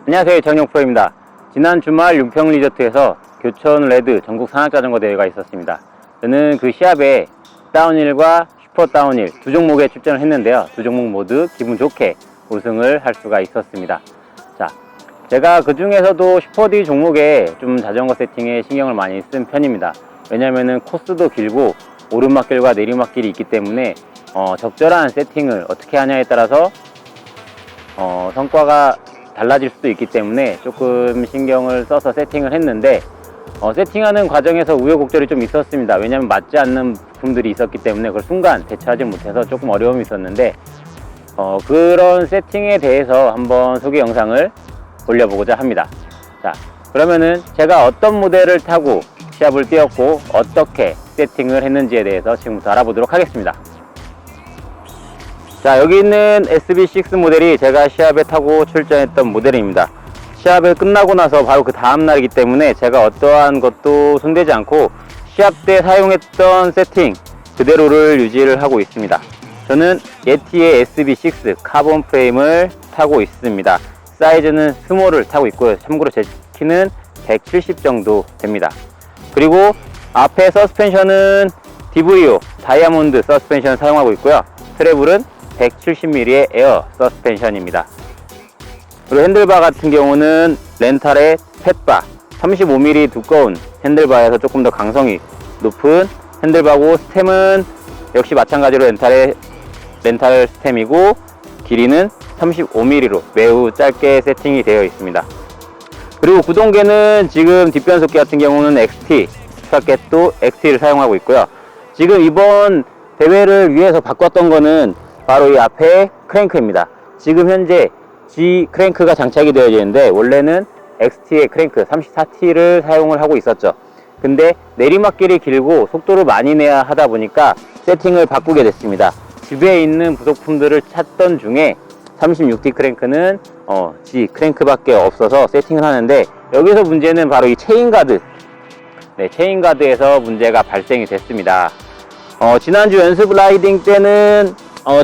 안녕하세요, 정영 프로입니다. 지난 주말 윤평 리조트에서 교촌 레드 전국 산악자전거 대회가 있었습니다. 저는 그 시합에 다운힐과 슈퍼 다운힐 두 종목에 출전을 했는데요. 두 종목 모두 기분 좋게 우승을 할 수가 있었습니다. 자, 제가 그 중에서도 슈퍼D 종목에 좀 자전거 세팅에 신경을 많이 쓴 편입니다. 왜냐면은 코스도 길고 오르막길과 내리막길이 있기 때문에 적절한 세팅을 어떻게 하냐에 따라서 성과가 달라질 수도 있기 때문에 조금 신경을 써서 세팅을 했는데 세팅하는 과정에서 우여곡절이 좀 있었습니다. 왜냐하면 맞지 않는 부품들이 있었기 때문에 그걸 순간 대처하지 못해서 조금 어려움이 있었는데 그런 세팅에 대해서 한번 소개 영상을 올려보고자 합니다. 자, 그러면은 제가 어떤 모델을 타고 시합을 뛰었고 어떻게 세팅을 했는지에 대해서 지금부터 알아보도록 하겠습니다. 자, 여기 있는 SB6 모델이 제가 시합에 타고 출전했던 모델입니다. 시합을 끝나고 나서 바로 그 다음날이기 때문에 제가 어떠한 것도 손대지 않고 시합 때 사용했던 세팅 그대로를 유지를 하고 있습니다. 저는 예티의 SB6 카본 프레임을 타고 있습니다. 사이즈는 스몰을 타고 있고요. 참고로 제 키는 170 정도 됩니다. 그리고 앞에 서스펜션은 DVO 다이아몬드 서스펜션을 사용하고 있고요. 트래블은 170mm의 에어 서스펜션입니다. 그리고 핸들바 같은 경우는 렌탈의 팻바 35mm 두꺼운 핸들바에서 조금 더 강성이 높은 핸들바고, 스템은 역시 마찬가지로 렌탈 스템이고 길이는 35mm로 매우 짧게 세팅이 되어 있습니다. 그리고 구동계는 지금 뒷변속기 같은 경우는 XT, 스파켓도 XT를 사용하고 있고요. 지금 이번 대회를 위해서 바꿨던 거는 바로 이 앞에 크랭크입니다. 지금 현재 G 크랭크가 장착이 되어 있는데 원래는 XT의 크랭크 34T를 사용을 하고 있었죠. 근데 내리막길이 길고 속도를 많이 내야 하다 보니까 세팅을 바꾸게 됐습니다. 집에 있는 부속품들을 찾던 중에 36T 크랭크는 G 크랭크밖에 없어서 세팅을 하는데, 여기서 문제는 바로 이 체인가드, 체인가드에서 문제가 발생이 됐습니다. 지난주 연습 라이딩 때는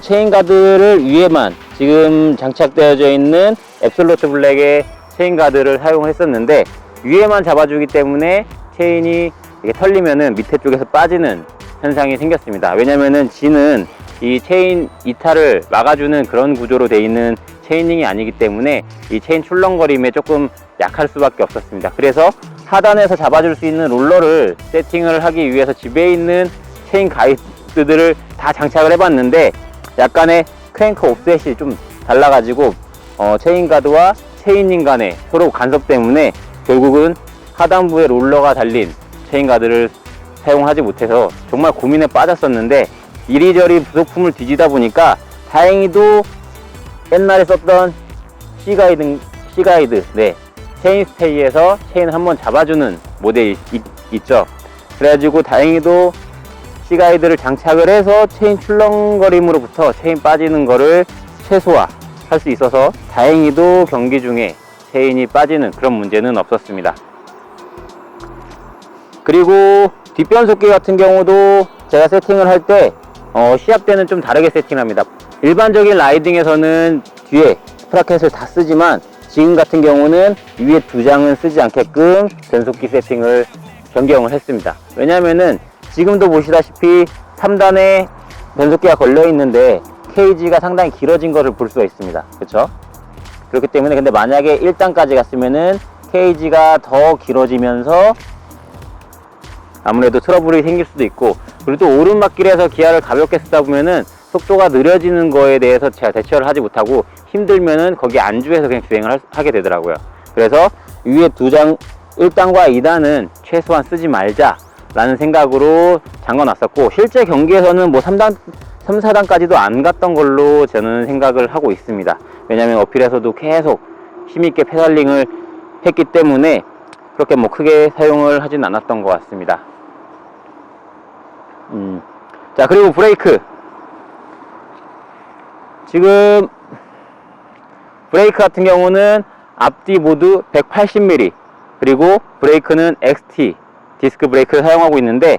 체인가드를 위에만 지금 장착되어져 있는 앱솔루트 블랙의 체인가드를 사용했었는데 위에만 잡아주기 때문에 체인이 이게 털리면은 밑에 쪽에서 빠지는 현상이 생겼습니다. 왜냐면은 G는 이 체인 이탈을 막아주는 그런 구조로 되어 있는 체이닝이 아니기 때문에 이 체인 출렁거림에 조금 약할 수밖에 없었습니다. 그래서 하단에서 잡아줄 수 있는 롤러를 세팅을 하기 위해서 집에 있는 체인 가이드들을 다 장착을 해봤는데 약간의 크랭크 옵셋이 좀 달라가지고 체인 가드와 체인닝 간의 서로 간섭 때문에 결국은 하단부에 롤러가 달린 체인 가드를 사용하지 못해서 정말 고민에 빠졌었는데, 이리저리 부속품을 뒤지다 보니까 다행히도 옛날에 썼던 C가이드 체인 스테이에서 체인을 한번 잡아주는 모델이 있죠. 그래가지고 다행히도 C가이드를 장착을 해서 체인 출렁거림으로부터 체인 빠지는 거를 최소화할 수 있어서 다행히도 경기 중에 체인이 빠지는 그런 문제는 없었습니다. 그리고 뒷변속기 같은 경우도 제가 세팅을 할 때 시합 때는 좀 다르게 세팅합니다. 일반적인 라이딩에서는 뒤에 스프라켓을 다 쓰지만 지금 같은 경우는 위에 두 장은 쓰지 않게끔 변속기 세팅을 변경을 했습니다. 왜냐면은 지금도 보시다시피 3단에 변속기가 걸려 있는데 케이지가 상당히 길어진 것을 볼 수가 있습니다. 그렇죠? 그렇기 때문에 근데 만약에 1단까지 갔으면은 케이지가 더 길어지면서 아무래도 트러블이 생길 수도 있고, 그리고 또 오르막길에서 기아를 가볍게 쓰다 보면은 속도가 느려지는 거에 대해서 제가 대처를 하지 못하고 힘들면은 거기 안주해서 그냥 주행을 하게 되더라고요. 그래서 위에 두 장 1단과 2단은 최소한 쓰지 말자 라는 생각으로 잠궈놨었고, 실제 경기에서는 뭐 3단, 3, 4단까지도 안 갔던 걸로 저는 생각을 하고 있습니다. 왜냐면 어필에서도 계속 힘있게 페달링을 했기 때문에 그렇게 뭐 크게 사용을 하진 않았던 것 같습니다. 자, 그리고 브레이크. 지금 브레이크 같은 경우는 앞뒤 모두 180mm, 그리고 브레이크는 XT 디스크 브레이크를 사용하고 있는데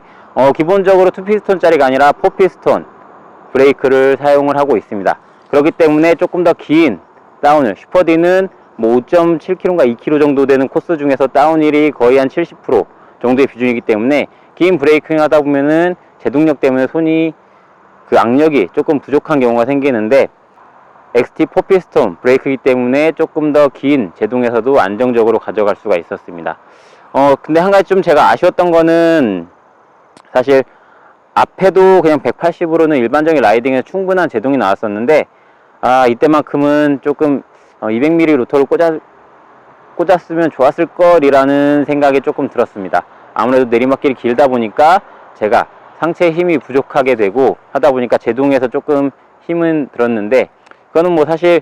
기본적으로 2피스톤짜리가 아니라 4피스톤 브레이크를 사용을 하고 있습니다. 그렇기 때문에 조금 더 긴 다운힐, 슈퍼디는 뭐 5.7km인가 2km 정도 되는 코스 중에서 다운힐이 거의 한 70% 정도의 비중이기 때문에 긴 브레이킹 하다 보면은 제동력 때문에 손이 그 악력이 조금 부족한 경우가 생기는데, XT4 피스톤 브레이크이기 때문에 조금 더 긴 제동에서도 안정적으로 가져갈 수가 있었습니다. 근데 한 가지 좀 제가 아쉬웠던 거는, 사실 앞에도 그냥 180으로는 일반적인 라이딩에 충분한 제동이 나왔었는데, 이때만큼은 조금 200mm 로터를 꽂았으면 좋았을 걸이라는 생각이 조금 들었습니다. 아무래도 내리막길이 길다 보니까 제가 상체에 힘이 부족하게 되고 하다 보니까 제동에서 조금 힘은 들었는데, 그거는 뭐 사실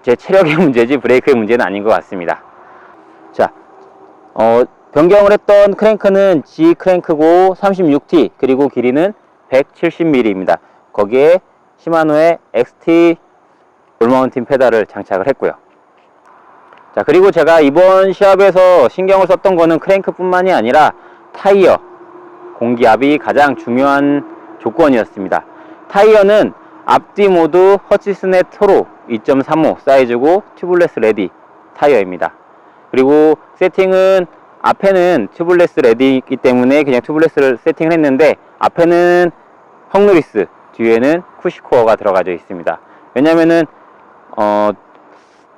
제 체력의 문제지 브레이크의 문제는 아닌 것 같습니다. 자, 변경을 했던 크랭크는 G 크랭크고 36T, 그리고 길이는 170mm입니다. 거기에 시마노의 XT 올마운틴 페달을 장착을 했고요. 자, 그리고 제가 이번 시합에서 신경을 썼던 거는 크랭크 뿐만이 아니라 타이어 공기압이 가장 중요한 조건이었습니다. 타이어는 앞뒤 모두 허치슨의 토로 2.35 사이즈고 튜블레스 레디 타이어입니다. 그리고 세팅은 앞에는 튜블레스 레디이기 때문에 그냥 튜블레스를 세팅을 했는데, 앞에는 헝누리스, 뒤에는 쿠시코어가 들어가져 있습니다. 왜냐면은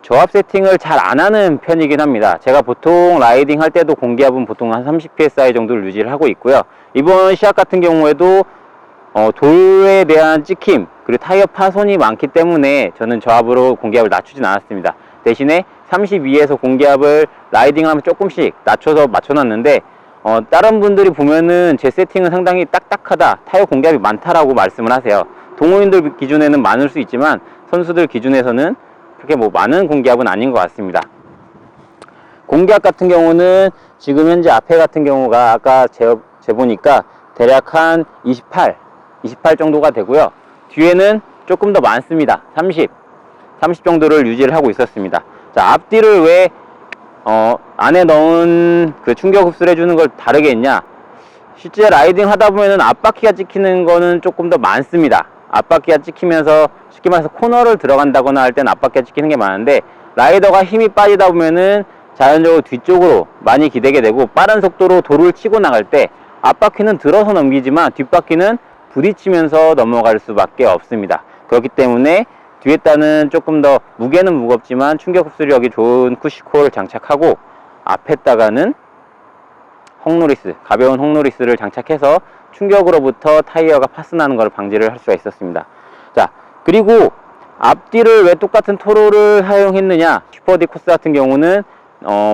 저압 세팅을 잘 안 하는 편이긴 합니다. 제가 보통 라이딩 할 때도 공기압은 보통 한 30psi 정도를 유지를 하고 있고요. 이번 시합 같은 경우에도 돌에 대한 찍힘, 그리고 타이어 파손이 많기 때문에 저는 저압으로 공기압을 낮추진 않았습니다. 대신에 32에서 공기압을 라이딩을 하면 조금씩 낮춰서 맞춰놨는데, 다른 분들이 보면은 제 세팅은 상당히 딱딱하다, 타이어 공기압이 많다라고 말씀을 하세요. 동호인들 기준에는 많을 수 있지만 선수들 기준에서는 그렇게 뭐 많은 공기압은 아닌 것 같습니다. 공기압 같은 경우는 지금 현재 앞에 같은 경우가 아까 재보니까 대략 한 28 정도가 되고요. 뒤에는 조금 더 많습니다. 30 정도를 유지를 하고 있었습니다. 자, 앞뒤를 왜 안에 넣은 그 충격 흡수를 해주는 걸 다르게 했냐? 실제 라이딩 하다 보면은 앞바퀴가 찍히는 거는 조금 더 많습니다. 앞바퀴가 찍히면서 쉽게 말해서 코너를 들어간다거나 할 때는 앞바퀴가 찍히는 게 많은데, 라이더가 힘이 빠지다 보면은 자연적으로 뒤쪽으로 많이 기대게 되고, 빠른 속도로 도를 치고 나갈 때 앞바퀴는 들어서 넘기지만 뒷바퀴는 부딪히면서 넘어갈 수밖에 없습니다. 그렇기 때문에 뒤에다는 조금 더 무게는 무겁지만 충격 흡수력이 좋은 쿠시코어를 장착하고, 앞에다가는 헝노리스, 가벼운 헝노리스를 장착해서 충격으로부터 타이어가 파손하는 것을 방지를 할 수가 있었습니다. 자, 그리고 앞뒤를 왜 똑같은 토로를 사용했느냐? 슈퍼디 코스 같은 경우는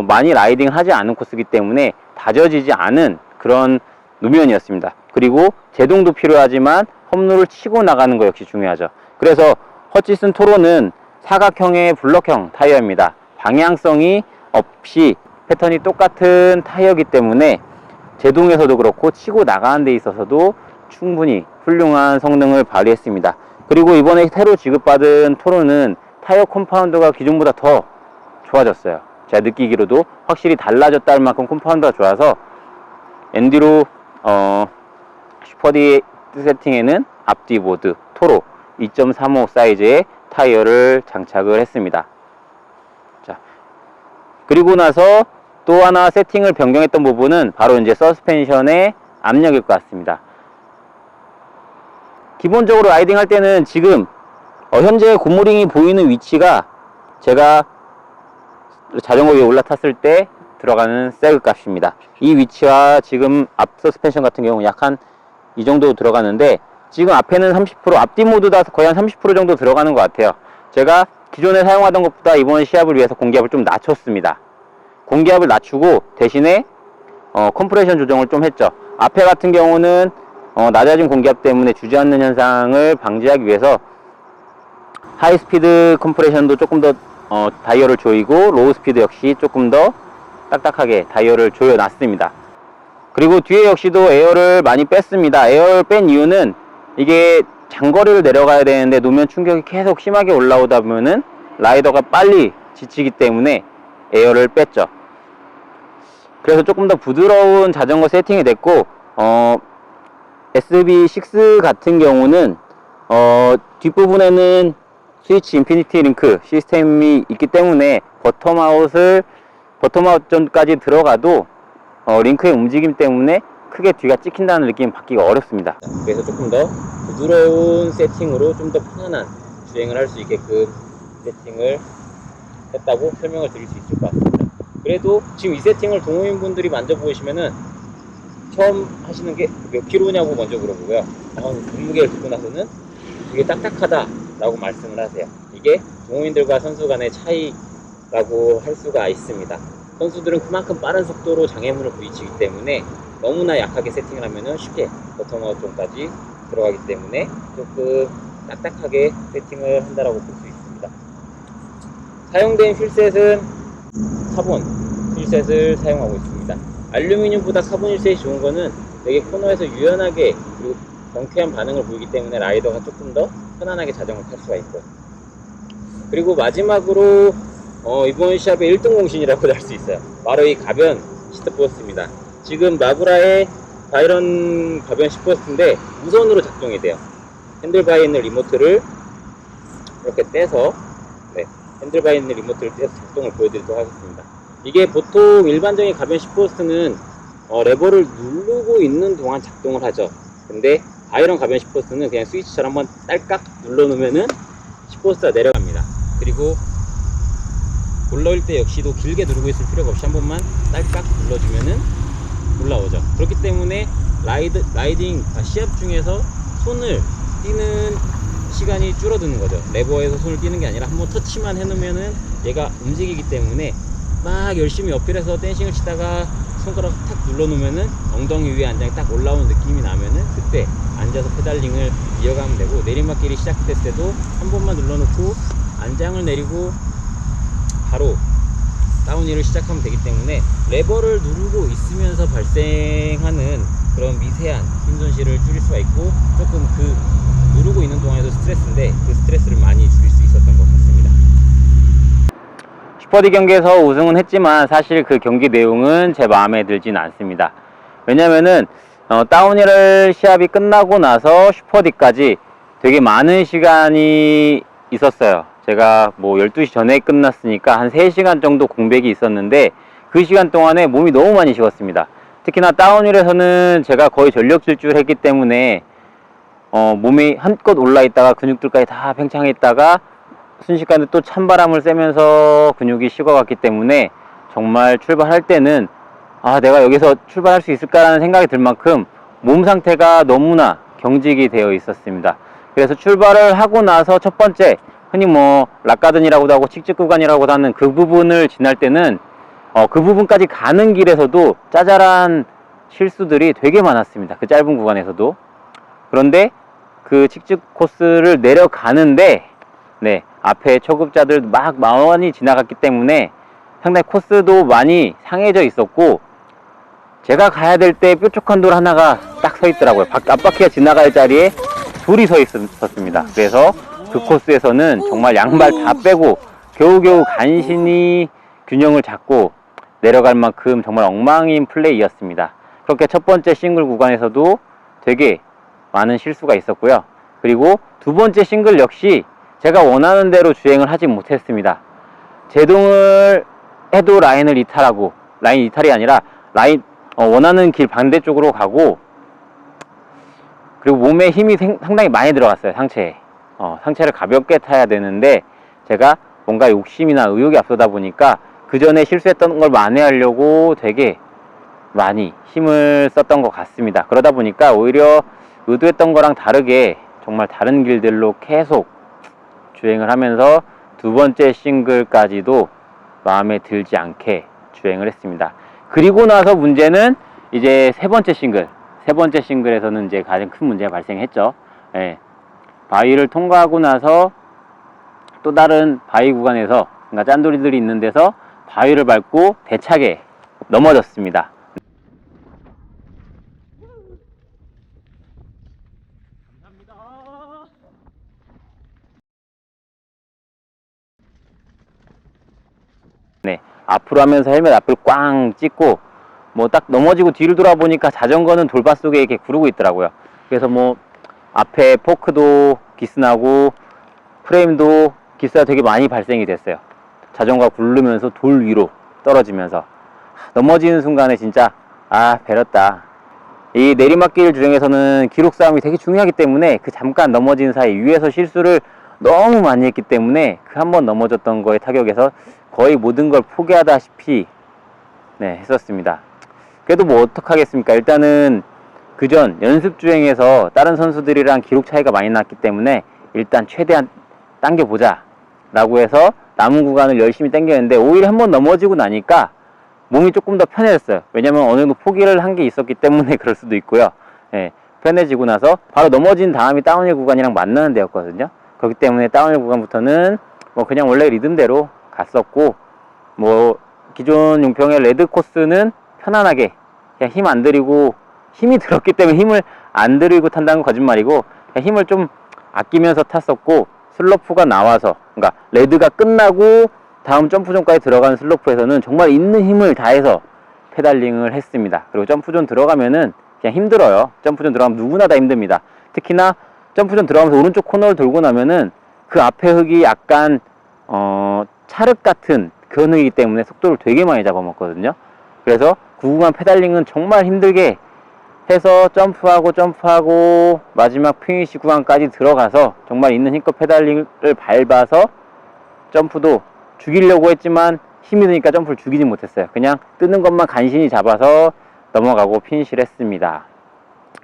많이 라이딩을 하지 않은 코스이기 때문에 다져지지 않은 그런 노면이었습니다. 그리고 제동도 필요하지만 홈로를 치고 나가는 거 역시 중요하죠. 그래서 허치슨 토로는 사각형의 블럭형 타이어입니다. 방향성이 없이 패턴이 똑같은 타이어이기 때문에 제동에서도 그렇고 치고 나가는 데 있어서도 충분히 훌륭한 성능을 발휘했습니다. 그리고 이번에 새로 지급받은 토로는 타이어 컴파운드가 기존보다 더 좋아졌어요. 제가 느끼기로도 확실히 달라졌다 할 만큼 컴파운드가 좋아서 엔듀로 슈퍼디 세팅에는 앞뒤 모두 토로 2.35 사이즈의 타이어를 장착을 했습니다. 자, 그리고 나서 또 하나 세팅을 변경했던 부분은 바로 이제 서스펜션의 압력일 것 같습니다. 기본적으로 라이딩 할 때는 지금 현재 굿모링이 보이는 위치가 제가 자전거 위에 올라탔을 때 들어가는 세그 값입니다. 이 위치와 지금 앞 서스펜션 같은 경우 약 한 이 정도 들어가는데, 지금 앞에는 30%, 앞뒤 모두 다 거의 한 30% 정도 들어가는 것 같아요. 제가 기존에 사용하던 것보다 이번 시합을 위해서 공기압을 좀 낮췄습니다. 공기압을 낮추고 대신에 컴프레션 조정을 좀 했죠. 앞에 같은 경우는 낮아진 공기압 때문에 주지 않는 현상을 방지하기 위해서 하이스피드 컴프레션도 조금 더 다이얼을 조이고, 로우 스피드 역시 조금 더 딱딱하게 다이얼을 조여놨습니다. 그리고 뒤에 역시도 에어를 많이 뺐습니다. 에어를 뺀 이유는 이게 장거리를 내려가야 되는데 노면 충격이 계속 심하게 올라오다 보면은 라이더가 빨리 지치기 때문에 에어를 뺐죠. 그래서 조금 더 부드러운 자전거 세팅이 됐고, SB6 같은 경우는 뒷부분에는 스위치 인피니티 링크 시스템이 있기 때문에 버텀아웃 전까지 들어가도 링크의 움직임 때문에 크게 뒤가 찍힌다는 느낌이 받기가 어렵습니다. 그래서 조금 더 부드러운 세팅으로 좀 더 편안한 주행을 할 수 있게끔 세팅을 했다고 설명을 드릴 수 있을 것 같습니다. 그래도 지금 이 세팅을 동호인분들이 만져보시면은 처음 하시는 게 몇 킬로냐고 먼저 물어보고요. 몸무게를 듣고 나서는 되게 딱딱하다 라고 말씀을 하세요. 이게 동호인들과 선수 간의 차이라고 할 수가 있습니다. 선수들은 그만큼 빠른 속도로 장애물을 부딪히기 때문에 너무나 약하게 세팅을 하면은 쉽게 버텀아웃 존까지 들어가기 때문에 조금 딱딱하게 세팅을 한다라고 볼 수 있습니다. 사용된 휠셋은 카본 휠셋을 사용하고 있습니다. 알루미늄보다 카본 휠셋이 좋은 거는 되게 코너에서 유연하게 그리고 경쾌한 반응을 보이기 때문에 라이더가 조금 더 편안하게 자전거를 탈 수가 있고, 그리고 마지막으로 이번 시합의 1등 공신이라고 할 수 있어요. 바로 이 가변 시트포스트입니다. 지금 나브라의 바이런 가변 시트포스트인데 무선으로 작동이 돼요. 핸들바에 있는 리모트를 이렇게 떼서 핸들바에 있는 리모트를 떼서 작동을 보여드리도록 하겠습니다. 이게 보통 일반적인 가변 시트포스트는 레버를 누르고 있는 동안 작동을 하죠. 근데 바이런 가변 시트포스트는 그냥 스위치처럼 한번 딸깍 눌러놓으면은 시트포스트가 내려갑니다. 그리고 올라올 때 역시도 길게 누르고 있을 필요가 없이 한 번만 딸깍 눌러주면은 올라오죠. 그렇기 때문에 시합 중에서 손을 띄는 시간이 줄어드는 거죠. 레버에서 손을 띄는 게 아니라 한번 터치만 해놓으면은 얘가 움직이기 때문에 막 열심히 어필해서 댄싱을 치다가 손가락 탁 눌러놓으면은 엉덩이 위에 안장이 딱 올라오는 느낌이 나면은 그때 앉아서 페달링을 이어가면 되고, 내리막길이 시작됐을 때도 한 번만 눌러놓고 안장을 내리고 바로 다운힐을 시작하면 되기 때문에 레버를 누르고 있으면서 발생하는 그런 미세한 힘 손실을 줄일 수가 있고, 조금 그 누르고 있는 동안에도 스트레스인데 그 스트레스를 많이 줄일 수 있었던 것 같습니다. 슈퍼디 경기에서 우승은 했지만 사실 그 경기 내용은 제 마음에 들진 않습니다. 왜냐면은 다운힐 시합이 끝나고 나서 슈퍼디까지 되게 많은 시간이 있었어요. 제가 뭐 12시 전에 끝났으니까 한 3시간 정도 공백이 있었는데 그 시간 동안에 몸이 너무 많이 식었습니다. 특히나 다운힐에서는 제가 거의 전력 질주를 했기 때문에 몸이 한껏 올라 있다가 근육들까지 다 팽창해 있다가 순식간에 또 찬바람을 쐬면서 근육이 식어갔기 때문에 정말 출발할 때는 내가 여기서 출발할 수 있을까라는 생각이 들 만큼 몸 상태가 너무나 경직이 되어 있었습니다. 그래서 출발을 하고 나서 첫 번째, 흔히 뭐 락가든이라고도 하고 칙직 구간이라고도 하는 그 부분을 지날 때는 그 부분까지 가는 길에서도 짜잘한 실수들이 되게 많았습니다. 그 짧은 구간에서도. 그런데 그 칙직 코스를 내려가는데 앞에 초급자들 막 많이 지나갔기 때문에 상당히 코스도 많이 상해져 있었고, 제가 가야 될 때 뾰족한 돌 하나가 딱 서 있더라고요. 앞바퀴가 지나갈 자리에 둘이 서 있었습니다. 그래서 그 코스에서는 정말 양발 다 빼고 겨우겨우 간신히 균형을 잡고 내려갈 만큼 정말 엉망인 플레이였습니다. 그렇게 첫 번째 싱글 구간에서도 되게 많은 실수가 있었고요. 그리고 두 번째 싱글 역시 제가 원하는 대로 주행을 하지 못했습니다. 제동을 해도 라인을 이탈하고, 라인 이탈이 아니라 원하는 길 반대쪽으로 가고, 그리고 몸에 힘이 상당히 많이 들어갔어요. 상체를 가볍게 타야 되는데 제가 뭔가 욕심이나 의욕이 앞서다 보니까 그 전에 실수했던 걸 만회하려고 되게 많이 힘을 썼던 것 같습니다. 그러다 보니까 오히려 의도했던 거랑 다르게 정말 다른 길들로 계속 주행을 하면서 두 번째 싱글까지도 마음에 들지 않게 주행을 했습니다. 그리고 나서 문제는 이제 세 번째 싱글에서는 이제 가장 큰 문제가 발생했죠. 바위를 통과하고 나서 또 다른 바위 구간에서, 그러니까 짠돌이들이 있는 데서 바위를 밟고 대차게 넘어졌습니다. 앞으로 하면서 헬멧 앞을 꽝 찍고 뭐 딱 넘어지고 뒤를 돌아보니까 자전거는 돌밭 속에 이렇게 구르고 있더라고요. 그래서 뭐 앞에 포크도 기스나고 프레임도 기스가 되게 많이 발생이 됐어요. 자전거가 굴르면서 돌 위로 떨어지면서 넘어지는 순간에 진짜 배렸다. 이 내리막길 주행에서는 기록 싸움이 되게 중요하기 때문에 그 잠깐 넘어진 사이 위에서 실수를 너무 많이 했기 때문에 그 한 번 넘어졌던 거에 타격에서 거의 모든 걸 포기하다시피 했었습니다. 그래도 뭐 어떡하겠습니까. 일단은 그전 연습 주행에서 다른 선수들이랑 기록 차이가 많이 났기 때문에 일단 최대한 당겨보자 라고 해서 남은 구간을 열심히 당겼는데, 오히려 한번 넘어지고 나니까 몸이 조금 더 편해졌어요. 왜냐면 어느 정도 포기를 한 게 있었기 때문에 그럴 수도 있고요. 편해지고 나서 바로 넘어진 다음이 다운힐 구간이랑 만나는 데였거든요. 그렇기 때문에 다운힐 구간부터는 뭐 그냥 원래 리듬대로 갔었고, 뭐 기존 용평의 레드 코스는 편안하게 그냥 힘 안 들이고, 힘이 들었기 때문에 힘을 안 들이고 탄다는 건 거짓말이고, 그냥 힘을 좀 아끼면서 탔었고, 슬로프가 나와서, 그러니까 레드가 끝나고 다음 점프존까지 들어가는 슬로프에서는 정말 있는 힘을 다해서 페달링을 했습니다. 그리고 점프존 들어가면은 그냥 힘들어요. 점프존 들어가면 누구나 다 힘듭니다. 특히나 점프존 들어가면서 오른쪽 코너를 돌고 나면은 그 앞에 흙이 약간 찰흙 같은 그런 흙이기 때문에 속도를 되게 많이 잡아먹거든요. 그래서 그 구간 페달링은 정말 힘들게 해서 점프하고 마지막 피니시 구간까지 들어가서 정말 있는 힘껏 페달링을 밟아서 점프도 죽이려고 했지만 힘이 드니까 점프를 죽이지 못했어요. 그냥 뜨는 것만 간신히 잡아서 넘어가고 피니시를 했습니다.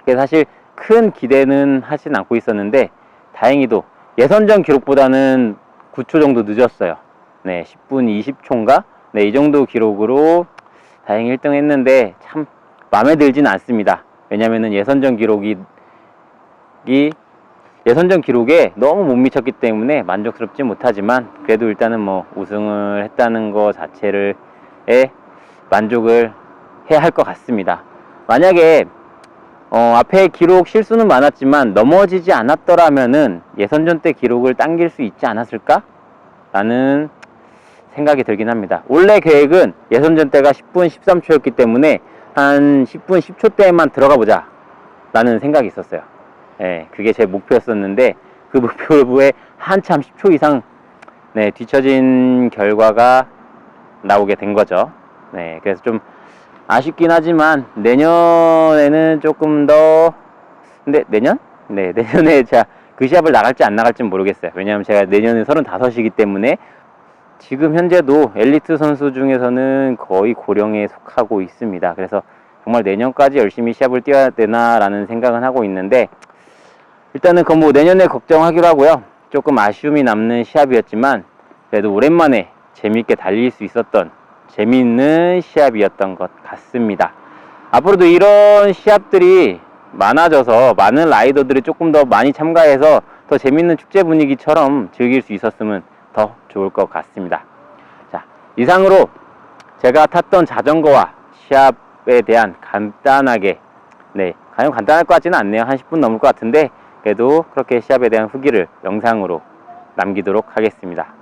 그래서 사실 큰 기대는 하진 않고 있었는데, 다행히도 예선전 기록보다는 9초 정도 늦었어요. 10분 20초인가? 이 정도 기록으로 다행히 1등 했는데 참 마음에 들진 않습니다. 왜냐면은 예선전 기록에 너무 못 미쳤기 때문에 만족스럽지 못하지만, 그래도 일단은 뭐 우승을 했다는 거 자체를 만족을 해야 할 것 같습니다. 만약에 앞에 기록 실수는 많았지만 넘어지지 않았더라면은 예선전 때 기록을 당길 수 있지 않았을까? 라는 생각이 들긴 합니다. 원래 계획은 예선전 때가 10분 13초였기 때문에 한 10분 10초 때만 들어가 보자 라는 생각이 있었어요. 그게 제 목표였었는데, 그 목표에 한참 10초 이상 뒤처진 결과가 나오게 된 거죠. 그래서 좀 아쉽긴 하지만 내년에는 조금 더, 근데 내년에 제가 그 시합을 나갈지 안 나갈지는 모르겠어요. 왜냐하면 제가 내년에 35이기 때문에 지금 현재도 엘리트 선수 중에서는 거의 고령에 속하고 있습니다. 그래서 정말 내년까지 열심히 시합을 뛰어야 되나라는 생각은 하고 있는데, 일단은 그건 뭐 내년에 걱정하기로 하고요. 조금 아쉬움이 남는 시합이었지만 그래도 오랜만에 재미있게 달릴 수 있었던 재미있는 시합이었던 것 같습니다. 앞으로도 이런 시합들이 많아져서 많은 라이더들이 조금 더 많이 참가해서 더 재미있는 축제 분위기처럼 즐길 수 있었으면 더 좋을 것 같습니다. 자, 이상으로 제가 탔던 자전거와 시합에 대한 간단하게, 과연 간단할 것 같지는 않네요. 한 10분 넘을 것 같은데, 그래도 그렇게 시합에 대한 후기를 영상으로 남기도록 하겠습니다.